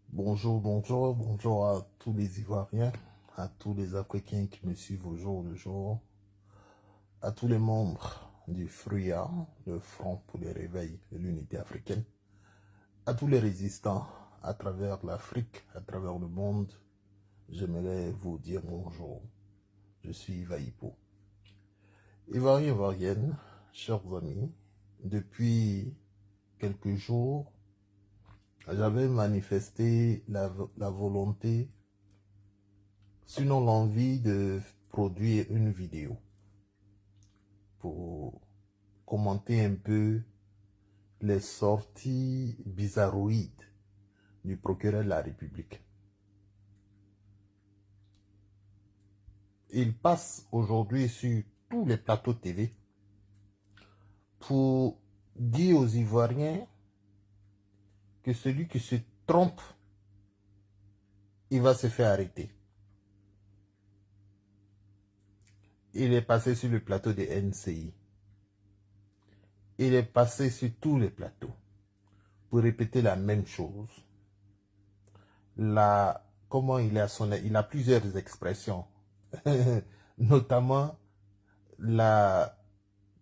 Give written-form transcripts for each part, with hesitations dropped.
Bonjour, bonjour, bonjour à tous les Ivoiriens, à tous les Africains qui me suivent au jour le jour, à tous les membres du FRUA, le Front pour le réveil de l'unité africaine, à tous les résistants à travers l'Afrique, à travers le monde. J'aimerais vous dire bonjour. Je suis Ivaïpo. Ivoiriens, Ivoiriennes, chers amis, depuis quelques jours, j'avais manifesté la volonté, sinon l'envie de produire une vidéo pour commenter un peu les sorties bizarroïdes du procureur de la République. Il passe aujourd'hui sur tous les plateaux TV pour dire aux Ivoiriens que celui qui se trompe, il va se faire arrêter. Il est passé sur le plateau de NCI. Il est passé sur tous les plateaux pour répéter la même chose. Comment il a plusieurs expressions, notamment la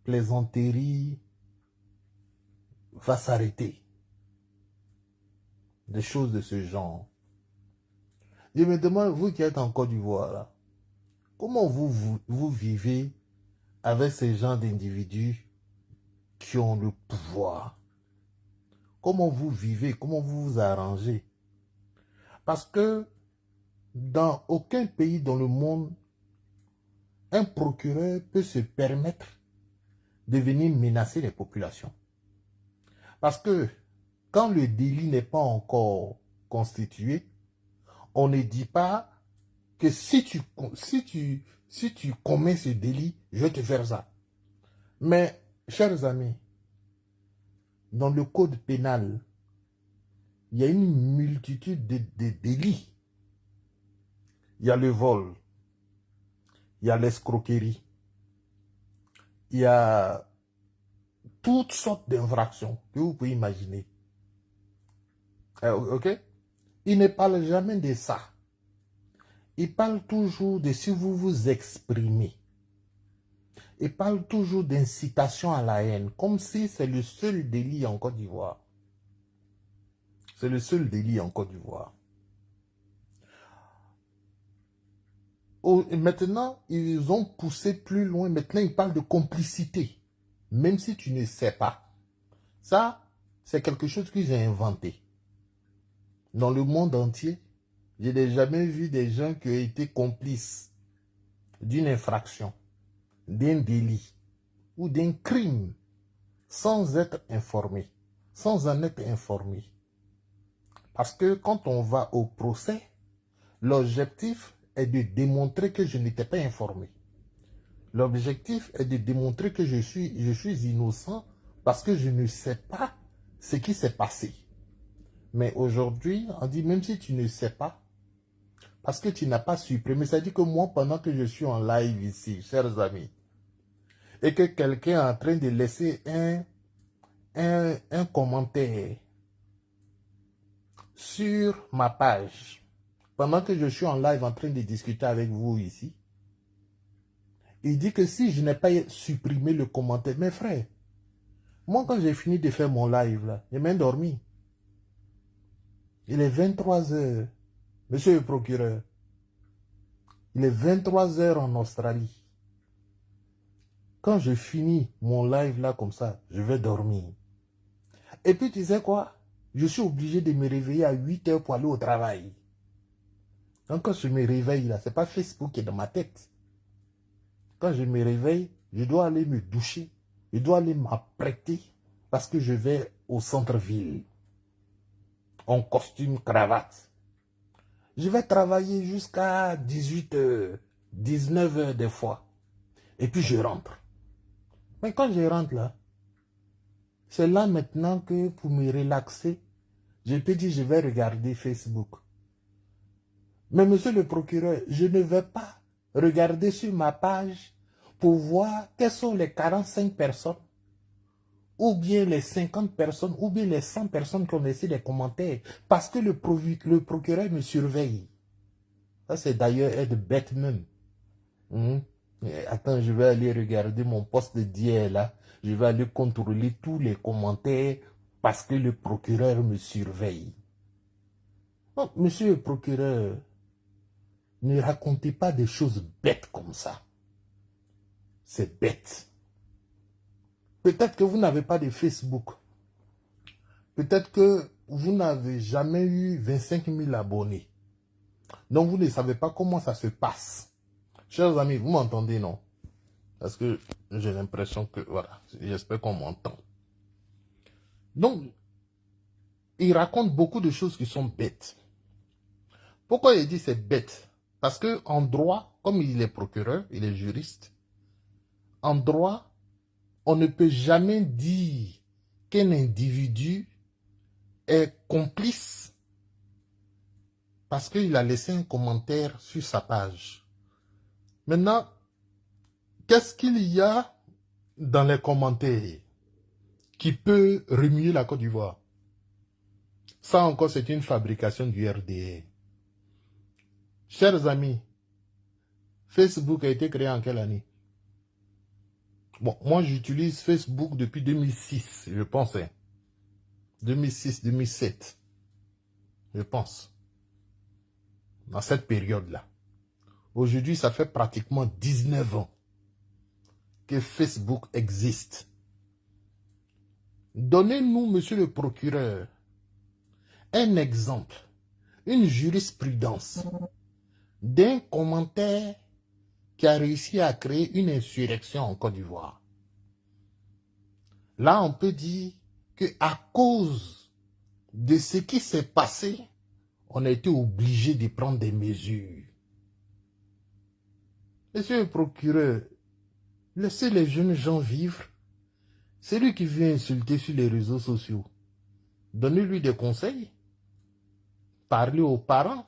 plaisanterie va s'arrêter. Des choses de ce genre. Je me demande, vous qui êtes en Côte d'Ivoire, là, comment vous vivez avec ces gens d'individus qui ont le pouvoir? Comment vous vivez? Comment vous vous arrangez? Parce que dans aucun pays dans le monde, un procureur peut se permettre de venir menacer les populations. Parce que quand le délit n'est pas encore constitué, on ne dit pas que si tu commets ce délit, je vais te faire ça. Mais, chers amis, dans le code pénal, il y a une multitude de délits. Il y a le vol, il y a l'escroquerie, il y a toutes sortes d'infractions que vous pouvez imaginer. Ok? Il ne parle jamais de ça. Il parle toujours de si vous vous exprimez. Il parle toujours d'incitation à la haine, comme si c'est le seul délit en Côte d'Ivoire. C'est le seul délit en Côte d'Ivoire. Maintenant, ils ont poussé plus loin. Maintenant, ils parlent de complicité. Même si tu ne sais pas. Ça, c'est quelque chose qu'ils ont inventé. Dans le monde entier, je n'ai jamais vu des gens qui ont été complices d'une infraction, d'un délit ou d'un crime sans être informés, sans en être informés. Parce que quand on va au procès, l'objectif est de démontrer que je n'étais pas informé. L'objectif est de démontrer que je suis innocent parce que je ne sais pas ce qui s'est passé. Mais aujourd'hui, on dit même si tu ne sais pas, parce que tu n'as pas supprimé, ça dit que moi, pendant que je suis en live ici, chers amis, et que quelqu'un est en train de laisser un commentaire sur ma page, pendant que je suis en live en train de discuter avec vous ici, il dit que si je n'ai pas supprimé le commentaire, mes frères, moi quand j'ai fini de faire mon live là, j'ai même dormi. Il est 23 h, monsieur le procureur. Il est 23 h en Australie. Quand je finis mon live là comme ça, je vais dormir. Et puis tu sais quoi? Je suis obligé de me réveiller à 8 h pour aller au travail. Donc quand je me réveille là, c'est pas Facebook qui est dans ma tête. Quand je me réveille, je dois aller me doucher. Je dois aller m'apprêter parce que je vais au centre-ville. En costume, cravate. Je vais travailler jusqu'à 18 h, 19 h des fois. Et puis je rentre. Mais quand je rentre là, c'est là maintenant que pour me relaxer, je peux dire je vais regarder Facebook. Mais monsieur le procureur, je ne vais pas regarder sur ma page pour voir quelles sont les 45 personnes, ou bien les 50 personnes, ou bien les 100 personnes qui ont laissé des commentaires, parce que le procureur me surveille. Ça, c'est d'ailleurs être bête même. Attends, je vais aller regarder mon poste d'hier là. Je vais aller contrôler tous les commentaires parce que le procureur me surveille. Donc, monsieur le procureur, ne racontez pas des choses bêtes comme ça. C'est bête. Peut-être que vous n'avez pas de Facebook. Peut-être que vous n'avez jamais eu 25 000 abonnés. Donc, vous ne savez pas comment ça se passe. Chers amis, vous m'entendez, non? Parce que j'ai l'impression que, voilà, j'espère qu'on m'entend. Donc, il raconte beaucoup de choses qui sont bêtes. Pourquoi il dit c'est bête? Parce que en droit, comme il est procureur, il est juriste, en droit, on ne peut jamais dire qu'un individu est complice parce qu'il a laissé un commentaire sur sa page. Maintenant, qu'est-ce qu'il y a dans les commentaires qui peut remuer la Côte d'Ivoire? Ça encore, c'est une fabrication du RDA. Chers amis, Facebook a été créé en quelle année? Bon, moi j'utilise Facebook depuis 2006, je pense. 2006, 2007. Je pense. Dans cette période-là. Aujourd'hui, ça fait pratiquement 19 ans que Facebook existe. Donnez-nous, monsieur le procureur, un exemple, une jurisprudence d'un commentaire qui a réussi à créer une insurrection en Côte d'Ivoire. Là, on peut dire qu'à cause de ce qui s'est passé, on a été obligé de prendre des mesures. Monsieur le procureur, laissez les jeunes gens vivre. C'est lui qui vient insulter sur les réseaux sociaux. Donnez-lui des conseils. Parlez aux parents.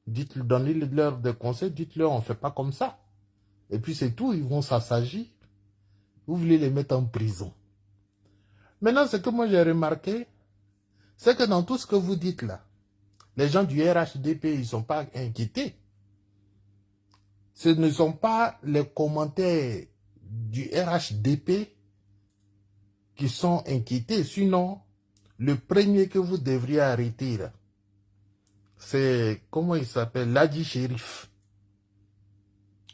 Dites-leur, donnez-leur des conseils. Dites-leur, on ne fait pas comme ça. Et puis c'est tout, ils vont s'assagir. Vous voulez les mettre en prison. Maintenant, ce que moi j'ai remarqué, c'est que dans tout ce que vous dites là, les gens du RHDP, ils ne sont pas inquiétés. Ce ne sont pas les commentaires du RHDP qui sont inquiétés. Sinon, le premier que vous devriez arrêter là, c'est, comment il s'appelle, Ladi Shérif.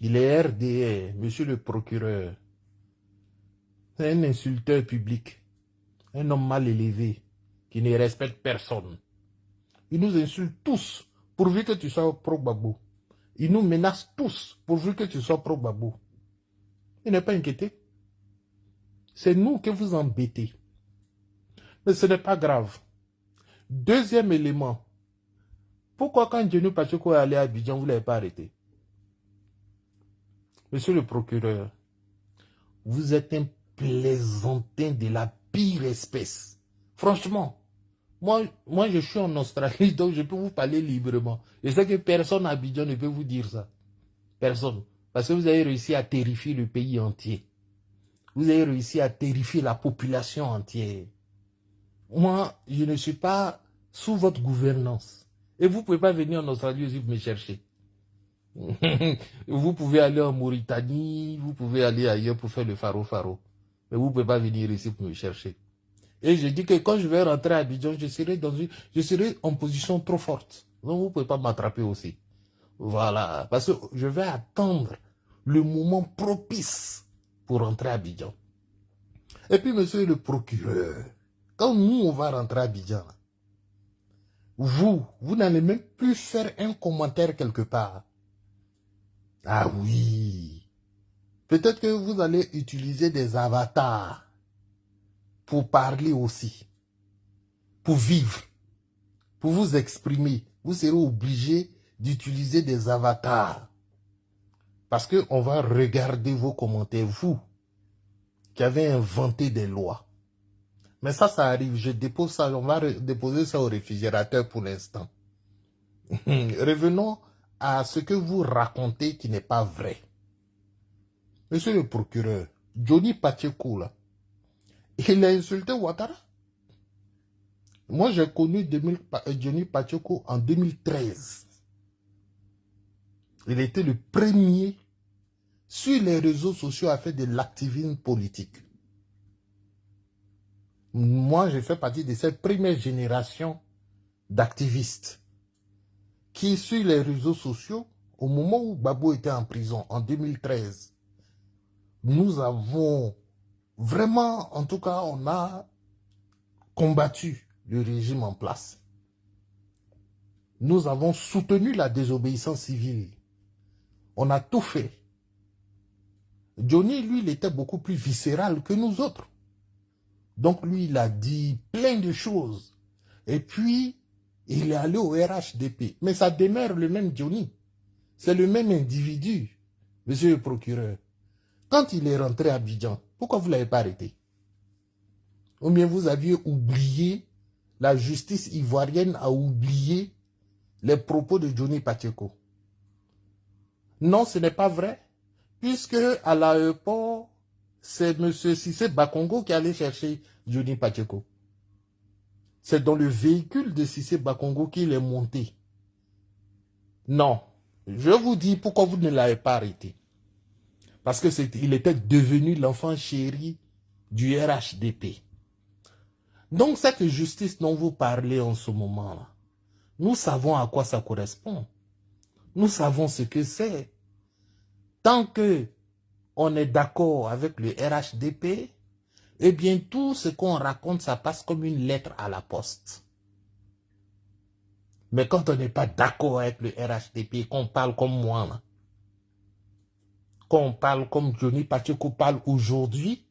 Il est RDA, monsieur le procureur. C'est un insulteur public. Un homme mal élevé, qui ne respecte personne. Il nous insulte tous, pourvu que tu sois pro-Gbagbo. Il nous menace tous, pourvu que tu sois pro-Gbagbo. Il n'est pas inquiété. C'est nous que vous embêtez. Mais ce n'est pas grave. Deuxième élément. Pourquoi quand Djenou Pachoko est allé à Abidjan, vous ne l'avez pas arrêté? Monsieur le procureur, vous êtes un plaisantin de la pire espèce. Franchement, moi je suis en Australie, donc je peux vous parler librement. Je sais que personne à Abidjan ne peut vous dire ça. Personne. Parce que vous avez réussi à terrifier le pays entier. Vous avez réussi à terrifier la population entière. Moi, je ne suis pas sous votre gouvernance. Et vous ne pouvez pas venir en Australie aussi me chercher. Vous pouvez aller en Mauritanie, vous pouvez aller ailleurs pour faire le faro. Mais vous ne pouvez pas venir ici pour me chercher. Et je dis que quand je vais rentrer à Abidjan, je serai en position trop forte. Donc vous ne pouvez pas m'attraper aussi. Voilà. Parce que je vais attendre le moment propice pour rentrer à Abidjan. Et puis, monsieur le procureur, quand nous, on va rentrer à Abidjan, vous n'allez même plus faire un commentaire quelque part. Ah oui. Peut-être que vous allez utiliser des avatars pour parler aussi, pour vivre, pour vous exprimer. Vous serez obligé d'utiliser des avatars. Parce qu'on va regarder vos commentaires, vous, qui avez inventé des lois. Mais ça arrive, je dépose ça, on va déposer ça au réfrigérateur pour l'instant. Revenons à ce que vous racontez qui n'est pas vrai. Monsieur le procureur, Johnny Pacheco, là, il a insulté Ouattara. Moi, j'ai connu Johnny Pacheco en 2013. Il était le premier sur les réseaux sociaux à faire de l'activisme politique. Moi, j'ai fait partie de cette première génération d'activistes qui, sur les réseaux sociaux, au moment où Gbagbo était en prison, en 2013, nous avons vraiment, en tout cas, on a combattu le régime en place. Nous avons soutenu la désobéissance civile. On a tout fait. Johnny, lui, il était beaucoup plus viscéral que nous autres. Donc, lui, il a dit plein de choses. Et puis, il est allé au RHDP. Mais ça demeure le même Johnny. C'est le même individu, monsieur le procureur. Quand il est rentré à Abidjan, pourquoi vous ne l'avez pas arrêté? Ou bien vous aviez oublié, la justice ivoirienne a oublié les propos de Johnny Pacheco. Non, ce n'est pas vrai. Puisque à l'aéroport, c'est M. Cissé Bakongo qui allait chercher Johnny Pacheco. C'est dans le véhicule de Cissé Bakongo qu'il est monté. Non. Je vous dis pourquoi vous ne l'avez pas arrêté. Parce qu'il était devenu l'enfant chéri du RHDP. Donc cette justice dont vous parlez en ce moment-là, nous savons à quoi ça correspond. Nous savons ce que c'est. Tant que on est d'accord avec le RHDP, eh bien tout ce qu'on raconte, ça passe comme une lettre à la poste. Mais quand on n'est pas d'accord avec le RHDP, qu'on parle comme moi, là, qu'on parle comme Johnny Pacheco parle aujourd'hui,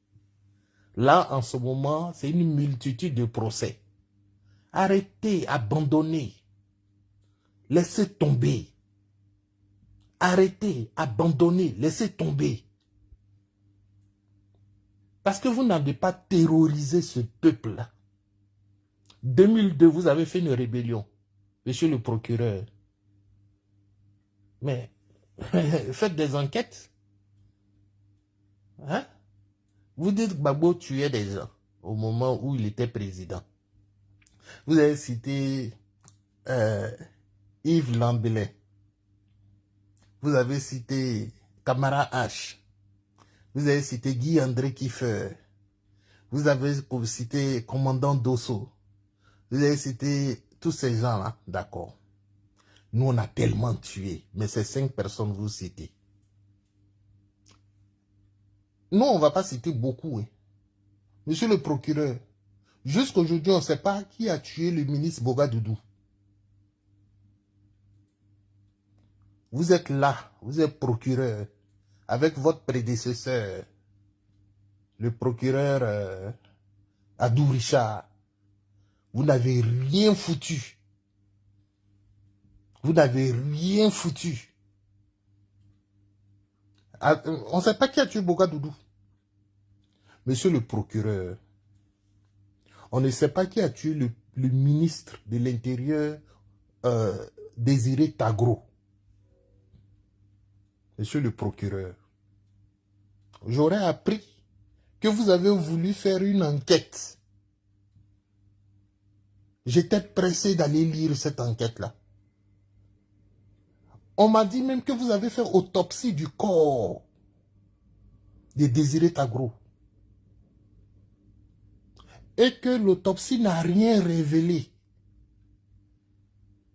là, en ce moment, c'est une multitude de procès. Arrêtez, abandonnez, laissez tomber. Arrêtez, abandonnez, laissez tomber. Parce que vous n'avez pas terrorisé ce peuple-là. 2002, vous avez fait une rébellion, monsieur le procureur. Mais faites des enquêtes. Hein? Vous dites que Gbagbo tuait des gens au moment où il était président. Vous avez cité Yves Lambelais. Vous avez cité Camara H. Vous avez cité Guy-André Kiefer. Vous avez cité Commandant Dosso. Vous avez cité tous ces gens-là, d'accord. Nous, on a tellement tué, mais ces 5 personnes vous citez. Nous, on ne va pas citer beaucoup. Hein. Monsieur le procureur, jusqu'aujourd'hui, on ne sait pas qui a tué le ministre Bogadoudou. Vous êtes là, vous êtes procureur, avec votre prédécesseur, le procureur Adou Richard. Vous n'avez rien foutu. Vous n'avez rien foutu. On ne sait pas qui a tué Bogadoudou. Monsieur le procureur, on ne sait pas qui a tué le ministre de l'Intérieur, Désiré Tagro. Monsieur le procureur, j'aurais appris que vous avez voulu faire une enquête. J'étais pressé d'aller lire cette enquête-là. On m'a dit même que vous avez fait autopsie du corps de Désiré Tagro. Et que l'autopsie n'a rien révélé.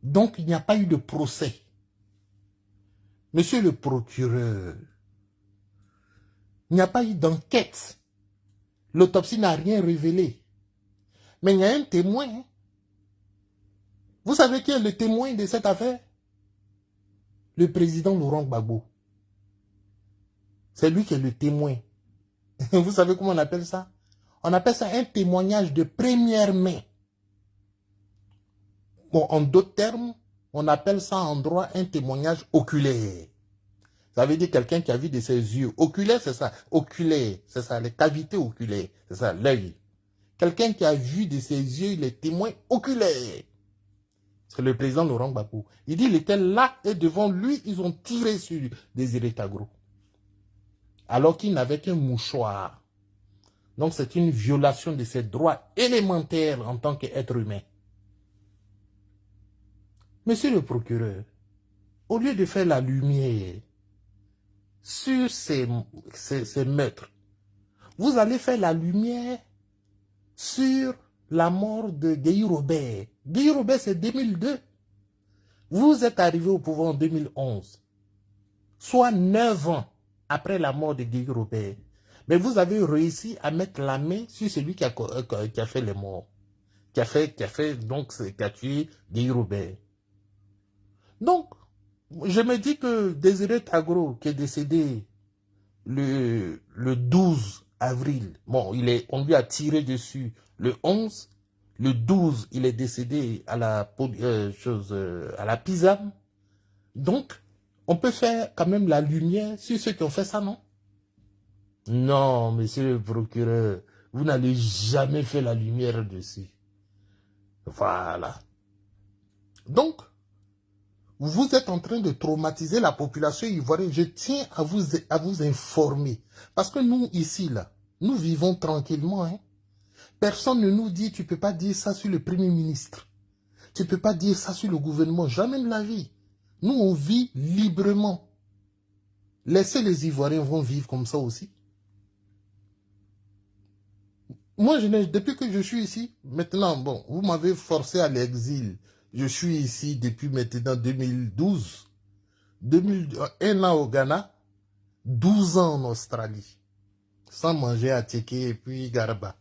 Donc, il n'y a pas eu de procès. Monsieur le procureur, il n'y a pas eu d'enquête. L'autopsie n'a rien révélé. Mais il y a un témoin. Vous savez qui est le témoin de cette affaire? Le président Laurent Gbagbo. C'est lui qui est le témoin. Vous savez comment on appelle ça? On appelle ça un témoignage de première main. Bon, en d'autres termes, on appelle ça en droit un témoignage oculaire. Ça veut dire quelqu'un qui a vu de ses yeux. Oculaire, c'est ça. Oculaire, c'est ça. Les cavités oculaires, c'est ça, l'œil. Quelqu'un qui a vu de ses yeux les témoins oculaires. C'est le président Laurent Gbagbo. Il dit qu'il était là et devant lui, ils ont tiré sur Désiré Tagro. alors qu'il n'avait qu'un mouchoir. Donc c'est une violation de ses droits élémentaires en tant qu'être humain. Monsieur le procureur, au lieu de faire la lumière sur ces meurtres, vous allez faire la lumière sur la mort de Guy Robert. Guy Robert, c'est 2002. Vous êtes arrivé au pouvoir en 2011, soit 9 ans après la mort de Guy Robert. Mais vous avez réussi à mettre la main sur celui qui a fait les morts, qui a tué Guy Robert. Donc, je me dis que Désiré Tagro, qui est décédé le 12 avril, bon, on lui a tiré dessus le 11, le 12, il est décédé à la Pisam. Donc, on peut faire quand même la lumière sur ceux qui ont fait ça, non? Non, monsieur le procureur, vous n'allez jamais faire la lumière dessus. Voilà. Donc, vous êtes en train de traumatiser la population ivoirienne. Je tiens à vous informer. Parce que nous, ici, là, nous vivons tranquillement. Hein. Personne ne nous dit, tu ne peux pas dire ça sur le Premier ministre. Tu ne peux pas dire ça sur le gouvernement. Jamais de la vie. Nous, on vit librement. Laissez les Ivoiriens vont vivre comme ça aussi. Moi, depuis que je suis ici, maintenant, bon, vous m'avez forcé à l'exil. Je suis ici depuis maintenant 2012. 1 an au Ghana, 12 ans en Australie. Sans manger à Tchéké et puis Garba.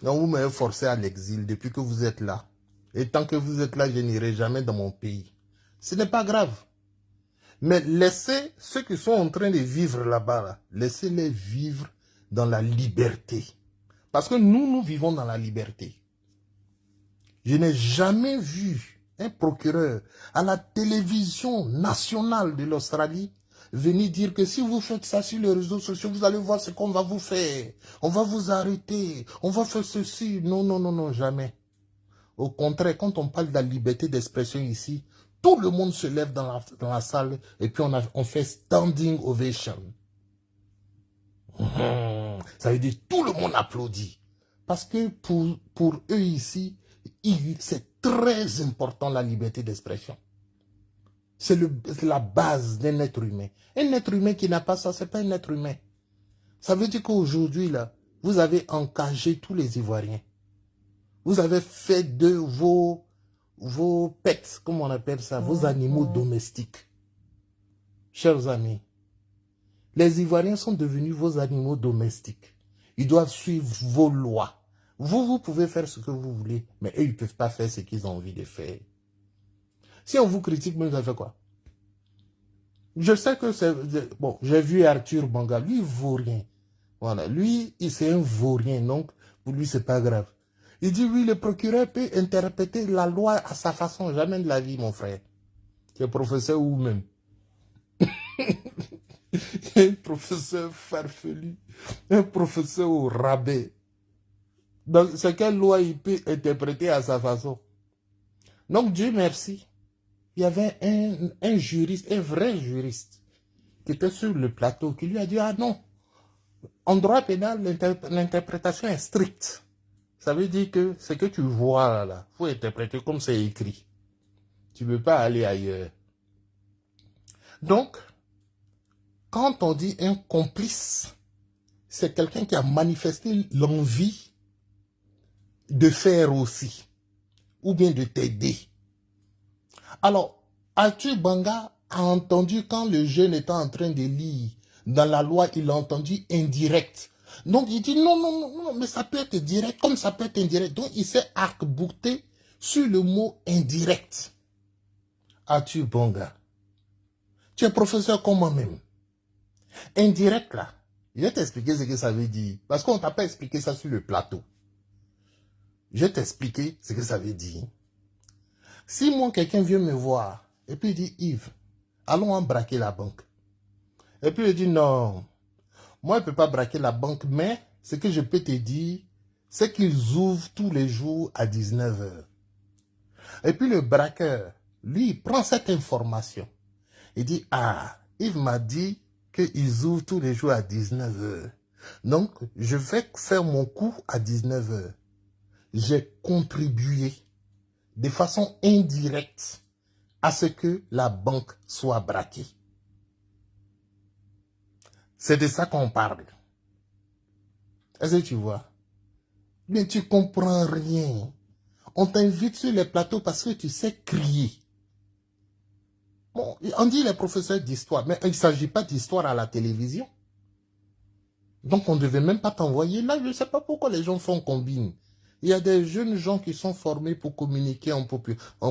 Donc vous m'avez forcé à l'exil depuis que vous êtes là. Et tant que vous êtes là, je n'irai jamais dans mon pays. Ce n'est pas grave. Mais laissez ceux qui sont en train de vivre là-bas, là, laissez-les vivre dans la liberté. Parce que nous vivons dans la liberté. Je n'ai jamais vu un procureur à la télévision nationale de l'Australie venir dire que si vous faites ça sur les réseaux sociaux, vous allez voir ce qu'on va vous faire. On va vous arrêter. On va faire ceci. Non, non, non, non, jamais. Au contraire, quand on parle de la liberté d'expression ici, tout le monde se lève dans la salle et puis on fait standing ovation. Ça veut dire tout le monde applaudit. Parce que pour eux ici, c'est très important la liberté d'expression. C'est la base d'un être humain. Un être humain qui n'a pas ça, c'est pas un être humain. Ça veut dire qu'aujourd'hui, là, vous avez encagé tous les Ivoiriens. Vous avez fait de vos pets, comme on appelle ça, vos animaux domestiques. Chers amis, les Ivoiriens sont devenus vos animaux domestiques. Ils doivent suivre vos lois. Vous pouvez faire ce que vous voulez, mais eux, ils ne peuvent pas faire ce qu'ils ont envie de faire. Si on vous critique, vous avez fait quoi? Je sais que c'est... Bon, j'ai vu Arthur Banga, lui, il vaut rien. Voilà, lui, c'est un vaurien, donc pour lui, c'est pas grave. Il dit, oui, le procureur peut interpréter la loi à sa façon. Jamais de la vie, mon frère. Tu es professeur ou même. Un professeur farfelu, un professeur au rabais. Donc, c'est quelle loi il peut interpréter à sa façon? Donc, Dieu merci. Il y avait un juriste, un vrai juriste, qui était sur le plateau, qui lui a dit, ah non, en droit pénal, l'interprétation est stricte. Ça veut dire que ce que tu vois là, il faut interpréter comme c'est écrit. Tu ne peux pas aller ailleurs. Donc, quand on dit un complice, c'est quelqu'un qui a manifesté l'envie de faire aussi, ou bien de t'aider. Alors, Arthur Banga a entendu quand le jeune était en train de lire, dans la loi, il a entendu indirect. Donc, il dit non, non, non, non, mais ça peut être direct, comme ça peut être indirect. Donc, il s'est arc-bouté sur le mot indirect. Arthur Banga, tu es professeur comme moi-même. Indirect, là, je vais t'expliquer ce que ça veut dire. Parce qu'on ne t'a pas expliqué ça sur le plateau. Je vais t'expliquer ce que ça veut dire. Si moi, quelqu'un vient me voir, et puis il dit, Yves, allons en braquer la banque. Et puis il dit, non, moi, je ne peux pas braquer la banque, mais ce que je peux te dire, c'est qu'ils ouvrent tous les jours à 19 h. Et puis le braqueur, lui, il prend cette information. Il dit, ah, Yves m'a dit qu'ils ouvrent tous les jours à 19 heures. Donc, je vais faire mon cours à 19 heures. J'ai contribué de façon indirecte à ce que la banque soit braquée. C'est de ça qu'on parle. Est-ce que tu vois? Mais tu comprends rien. On t'invite sur les plateaux parce que tu sais crier. Bon, on dit les professeurs d'histoire, mais il ne s'agit pas d'histoire à la télévision. Donc on ne devait même pas t'envoyer là. Je ne sais pas pourquoi les gens font combine. Il y a des jeunes gens qui sont formés pour communiquer en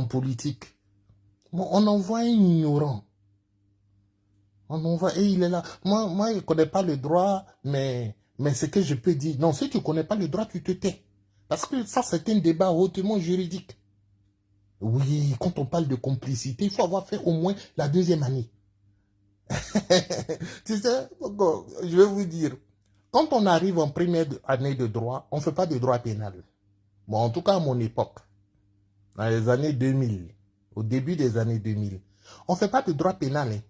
politique. Bon, on envoie un ignorant. On envoie, et il est là. Moi, je ne connais pas le droit, mais ce que je peux dire. Non, si tu ne connais pas le droit, tu te tais. Parce que ça, c'est un débat hautement juridique. Oui, quand on parle de complicité, il faut avoir fait au moins la 2e année. Tu sais, je vais vous dire, quand on arrive en première année de droit, on ne fait pas de droit pénal. Bon, en tout cas, à mon époque, dans les années 2000, au début des années 2000, on ne fait pas de droit pénal. Hein.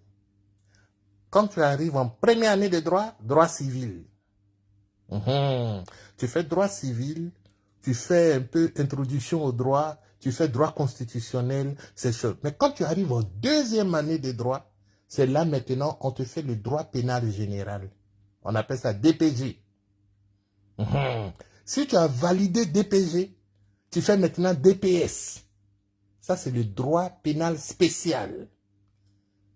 Quand tu arrives en première année de droit, droit civil. Tu fais droit civil, tu fais un peu introduction au droit, tu fais droit constitutionnel, c'est chose. Mais quand tu arrives en 2e année de droit, c'est là maintenant, on te fait le droit pénal général. On appelle ça DPG. Si tu as validé DPG, tu fais maintenant DPS. Ça, c'est le droit pénal spécial.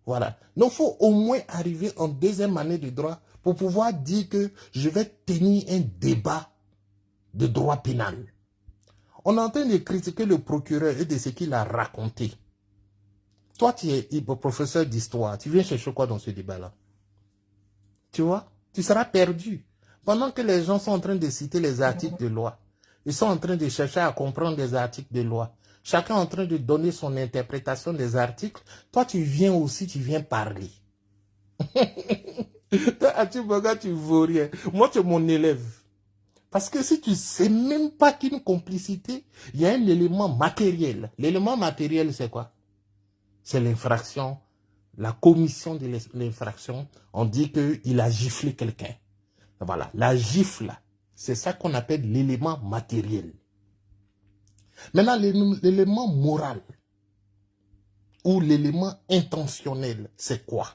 Voilà. Donc, il faut au moins arriver en 2e année de droit pour pouvoir dire que je vais tenir un débat de droit pénal. On est en train de critiquer le procureur et de ce qu'il a raconté. Toi, tu es professeur d'histoire. Tu viens chercher quoi dans ce débat-là? Tu vois? Tu seras perdu. Pendant que les gens sont en train de citer les articles de loi, ils sont en train de chercher à comprendre les articles de loi. Chacun est en train de donner son interprétation des articles. Toi, tu viens aussi, tu viens parler. Toi, tu ne vaux rien. Moi, tu es mon élève. Parce que si tu ne sais même pas qu'une complicité, il y a un élément matériel. L'élément matériel, c'est quoi? C'est l'infraction. La commission de l'infraction, on dit qu'il a giflé quelqu'un. Voilà, la gifle, c'est ça qu'on appelle l'élément matériel. Maintenant, l'élément moral ou l'élément intentionnel, c'est quoi?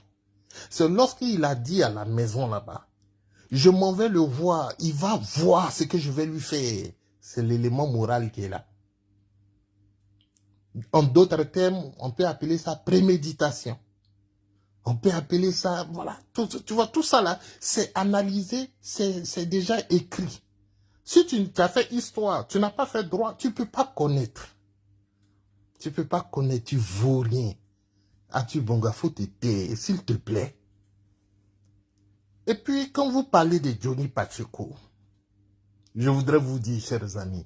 C'est lorsqu'il a dit à la maison là-bas, je m'en vais le voir, il va voir ce que je vais lui faire. C'est l'élément moral qui est là. En d'autres termes, on peut appeler ça préméditation. On peut appeler ça, voilà, tu vois, tout ça là, c'est analysé, c'est déjà écrit. Si tu as fait histoire, tu n'as pas fait droit, tu ne peux pas connaître. Tu ne peux pas connaître, tu ne vaux rien. Atu Bonga, faut te taire, s'il te plaît. Et puis, quand vous parlez de Johnny Pacheco, je voudrais vous dire, chers amis,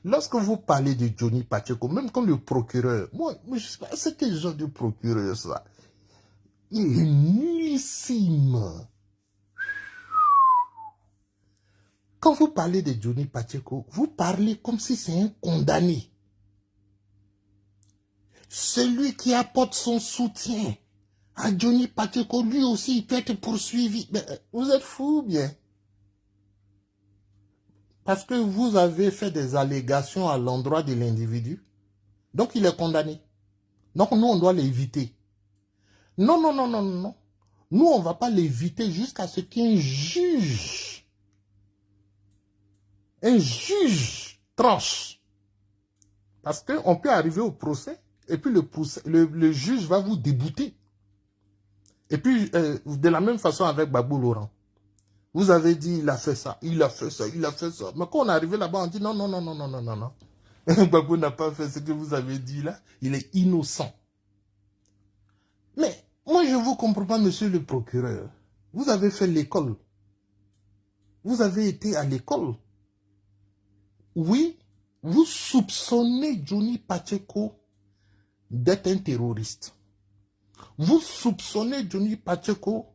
lorsque vous parlez de Johnny Pacheco, même quand le procureur, moi je sais pas, c'est quel genre de procureur ça? Il est nullissime. Quand vous parlez de Johnny Pacheco, vous parlez comme si c'est un condamné. Celui qui apporte son soutien à Johnny Pacheco, lui aussi, il peut être poursuivi. Mais vous êtes fou, bien. Parce que vous avez fait des allégations à l'endroit de l'individu. Donc, il est condamné. Donc, nous, on doit l'éviter. Non, non, non, non, non. Nous, on ne va pas l'éviter jusqu'à ce qu'un juge tranche. Parce qu'on peut arriver au procès, et puis le juge va vous débouter. Et puis, de la même façon avec Babou Laurent. Vous avez dit, il a fait ça, il a fait ça, il a fait ça. Mais quand on est arrivé là-bas, on dit non, non, non, non, non, non, non, non. Babou n'a pas fait ce que vous avez dit là. Il est innocent. Mais, moi, je ne vous comprends pas, monsieur le procureur. Vous avez fait l'école. Vous avez été à l'école. Oui, vous soupçonnez Johnny Pacheco d'être un terroriste. Vous soupçonnez Johnny Pacheco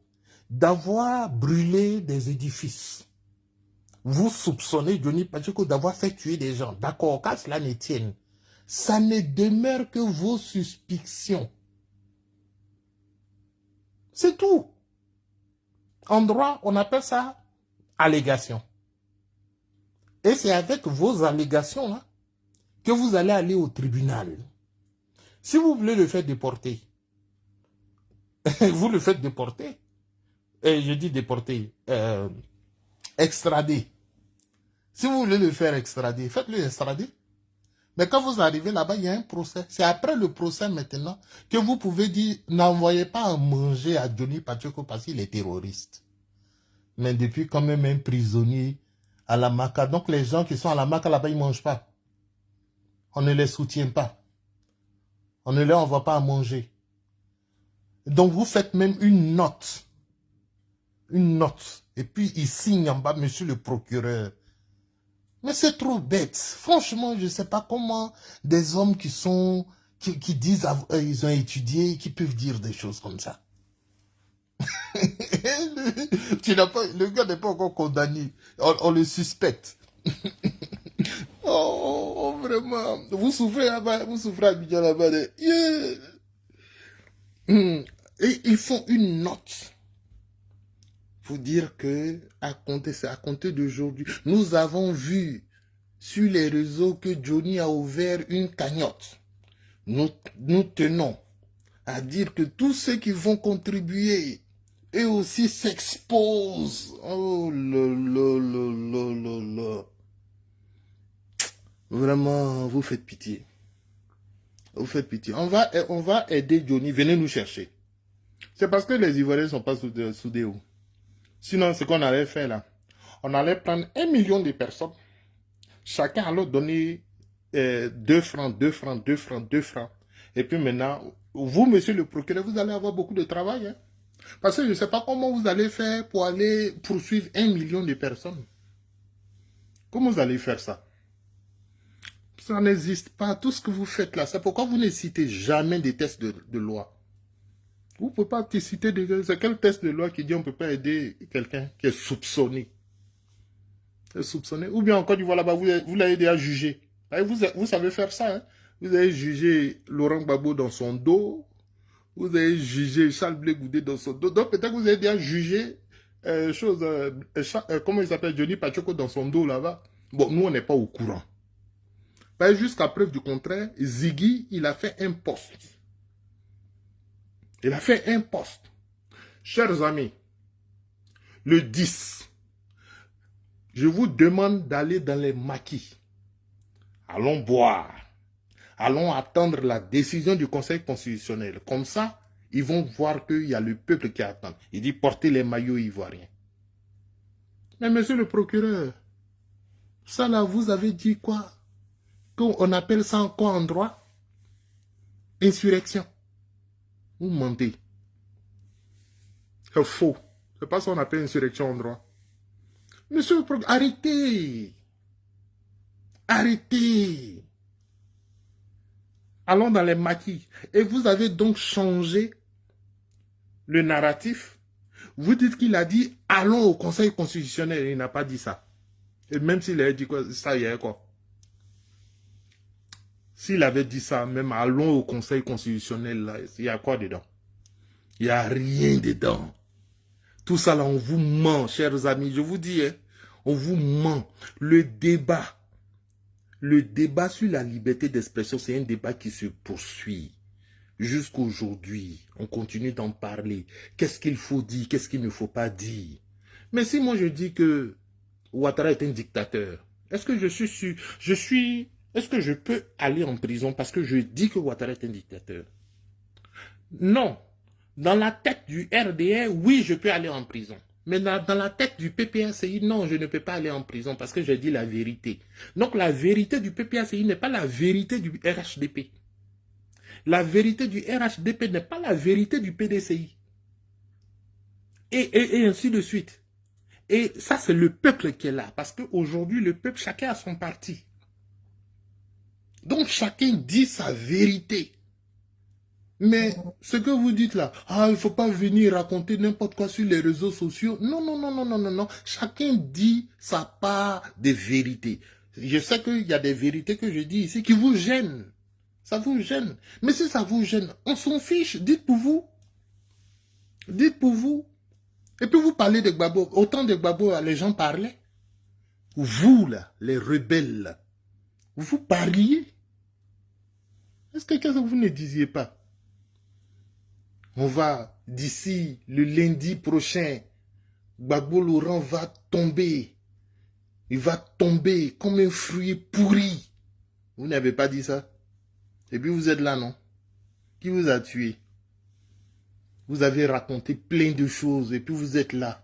d'avoir brûlé des édifices. Vous soupçonnez Johnny Pacheco d'avoir fait tuer des gens. D'accord, qu'à cela ne tienne. Ça ne demeure que vos suspicions. C'est tout. En droit, on appelle ça allégation. Et c'est avec vos allégations là que vous allez aller au tribunal. Si vous voulez le faire déporter, vous le faites déporter. Et je dis déporter, extrader. Si vous voulez le faire extrader, faites-le extrader. Mais quand vous arrivez là-bas, il y a un procès. C'est après le procès maintenant que vous pouvez dire, n'envoyez pas à manger à Johnny Pacheco parce qu'il est terroriste. Mais depuis quand même un prisonnier à la Maca. Donc les gens qui sont à la Maca là-bas, ils ne mangent pas. On ne les soutient pas. On ne les envoie pas à manger. Donc vous faites même une note. Une note. Et puis il signe en bas, monsieur le procureur. Mais c'est trop bête. Franchement, je ne sais pas comment des hommes qui disent ils ont étudié, qui peuvent dire des choses comme ça. Le gars n'est pas encore condamné. On le suspecte. Oh, vraiment. Vous souffrez là-bas, vous souffrez à Abidjan là-bas. Yeah. Et ils font une note. Pour dire que, c'est à compter d'aujourd'hui, nous avons vu sur les réseaux que Johnny a ouvert une cagnotte. Nous tenons à dire que tous ceux qui vont contribuer, eux aussi s'exposent. Oh là. Vraiment, vous faites pitié. Vous faites pitié. On va aider Johnny. Venez nous chercher. C'est parce que les Ivoiriens ne sont pas soudés. Sinon, ce qu'on allait faire là, on allait prendre 1 million de personnes. Chacun allait donner 2 francs, 2 francs, 2 francs, 2 francs. Et puis maintenant, vous, monsieur le procureur, vous allez avoir beaucoup de travail. Hein? Parce que je ne sais pas comment vous allez faire pour aller poursuivre 1 million de personnes. Comment vous allez faire ça? Ça n'existe pas. Tout ce que vous faites là, c'est pourquoi vous ne citez jamais des tests de loi. Vous ne pouvez pas citer c'est quel test de loi qui dit on ne peut pas aider quelqu'un qui est soupçonné. Ou bien encore, voilà, vous l'avez déjà jugé. Vous savez faire ça. Hein? Vous avez jugé Laurent Gbagbo dans son dos. Vous avez jugé Charles Blé Goudé dans son dos. Donc peut-être que vous avez déjà jugé comment il s'appelle, Johnny Pacheco dans son dos là-bas. Bon, nous, on n'est pas au courant. Jusqu'à preuve du contraire, Ziggy, il a fait un poste. Il a fait un poste. Chers amis, le 10, je vous demande d'aller dans les maquis. Allons boire. Allons attendre la décision du Conseil constitutionnel. Comme ça, ils vont voir qu'il y a le peuple qui attend. Il dit porter les maillots ivoiriens. Mais monsieur le procureur, ça là, vous avez dit quoi? Qu'on appelle ça quoi en droit? Insurrection. Vous mentez. C'est faux. C'est pas ça qu'on appelle insurrection en droit. Monsieur le procureur, arrêtez. Arrêtez. Allons dans les maquis. Et vous avez donc changé le narratif. Vous dites qu'il a dit allons au Conseil constitutionnel. Il n'a pas dit ça. Et même s'il avait dit quoi, ça y est quoi. S'il avait dit ça, même allons au Conseil constitutionnel, là, il y a quoi dedans? Il n'y a rien dedans. Tout ça là, on vous ment, chers amis. Je vous dis, hein, on vous ment. Le débat sur la liberté d'expression, c'est un débat qui se poursuit. Jusqu'aujourd'hui, on continue d'en parler. Qu'est-ce qu'il faut dire, qu'est-ce qu'il ne faut pas dire? Mais si moi je dis que Ouattara est un dictateur, est-ce que est-ce que je peux aller en prison parce que je dis que Ouattara est un dictateur? Non. Dans la tête du RDR, oui, je peux aller en prison. Mais dans la tête du PPACI, non, je ne peux pas aller en prison parce que j'ai dit la vérité. Donc la vérité du PPACI n'est pas la vérité du RHDP. La vérité du RHDP n'est pas la vérité du PDCI. Et ainsi de suite. Et ça, c'est le peuple qui est là. Parce qu'aujourd'hui, le peuple, chacun a son parti. Donc, chacun dit sa vérité. Mais ce que vous dites là, il ne faut pas venir raconter n'importe quoi sur les réseaux sociaux. Non. Chacun dit sa part de vérité. Je sais qu'il y a des vérités que je dis ici qui vous gênent. Ça vous gêne. Mais si ça vous gêne, on s'en fiche. Dites pour vous. Dites pour vous. Et puis vous parlez de Gbagbo. Autant de Gbagbo, les gens parlaient. Vous, là, les rebelles, là, vous parliez. Est-ce que vous ne disiez pas? On va, d'ici le lundi prochain, Gbagbo Laurent va tomber. Il va tomber comme un fruit pourri. Vous n'avez pas dit ça? Et puis vous êtes là, non? Qui vous a tué? Vous avez raconté plein de choses et puis vous êtes là.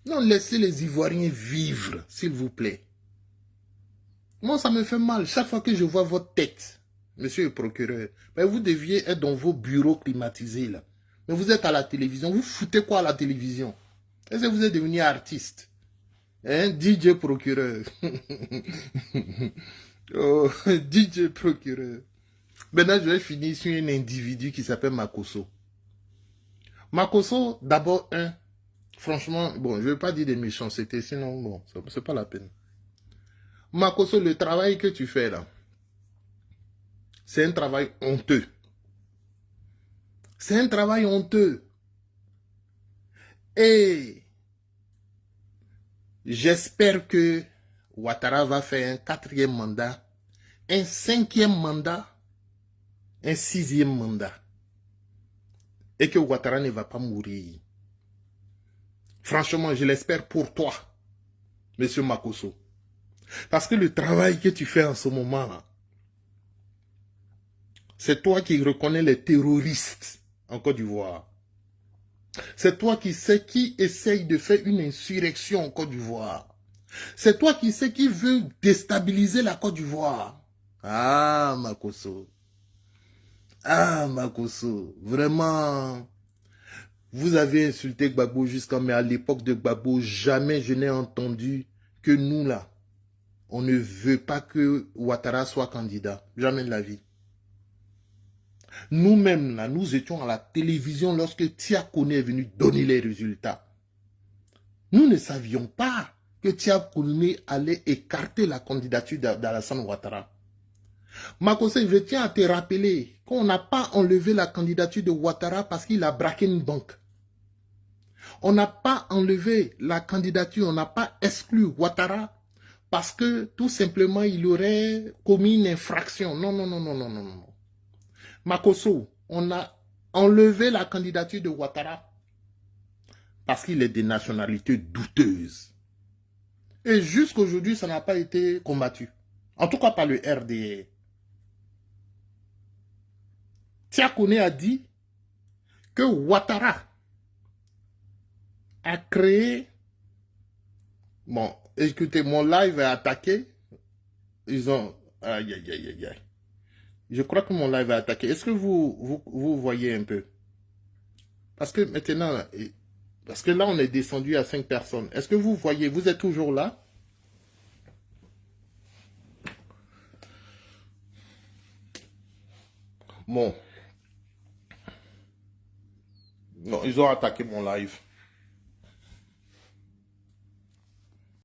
Non, laissez les Ivoiriens vivre, s'il vous plaît. Moi, ça me fait mal. Chaque fois que je vois votre tête, monsieur le procureur, ben vous deviez être dans vos bureaux climatisés, là. Mais vous êtes à la télévision. Vous foutez quoi à la télévision? Est-ce que vous êtes devenu artiste? Hein, DJ procureur. Oh, DJ procureur. Maintenant, je vais finir sur un individu qui s'appelle Makosso. Makosso, d'abord, franchement, bon, je ne vais pas dire des méchancetés, sinon, bon, c'est pas la peine. Makosso, le travail que tu fais là, c'est un travail honteux. C'est un travail honteux. Et j'espère que Ouattara va faire un 4e mandat, un 5e mandat, un 6e mandat. Et que Ouattara ne va pas mourir. Franchement, je l'espère pour toi, monsieur Makosso. Parce que le travail que tu fais en ce moment, c'est toi qui reconnais les terroristes en Côte d'Ivoire. C'est toi qui sais qui essaye de faire une insurrection en Côte d'Ivoire. C'est toi qui sais qui veut déstabiliser la Côte d'Ivoire. Ah, Makosso. Ah, Makosso. Vraiment, vous avez insulté Gbagbo jusqu'à... Mais à l'époque de Gbagbo, jamais je n'ai entendu que nous, là, on ne veut pas que Ouattara soit candidat. Jamais de la vie. Nous-mêmes, là, nous étions à la télévision lorsque Tia Kone est venu donner les résultats. Nous ne savions pas que Tia Kone allait écarter la candidature d'Alassane Ouattara. Makosso, je tiens à te rappeler qu'on n'a pas enlevé la candidature de Ouattara parce qu'il a braqué une banque. On n'a pas enlevé la candidature, on n'a pas exclu Ouattara parce que tout simplement il aurait commis une infraction. Non, non, non, non, non, non, non. Makosso, on a enlevé la candidature de Ouattara parce qu'il est de nationalité douteuse. Et jusqu'aujourd'hui, ça n'a pas été combattu. En tout cas, par le RDR. Tia Kone a dit que Ouattara a créé... Bon, écoutez, mon live est attaqué. Ils ont... Aïe, aïe, aïe, aïe, aïe. Je crois que mon live est attaqué. Est-ce que vous voyez un peu? Parce que maintenant... Parce que là, on est descendu à 5 personnes. Est-ce que vous voyez? Vous êtes toujours là? Bon. Non, ils ont attaqué mon live.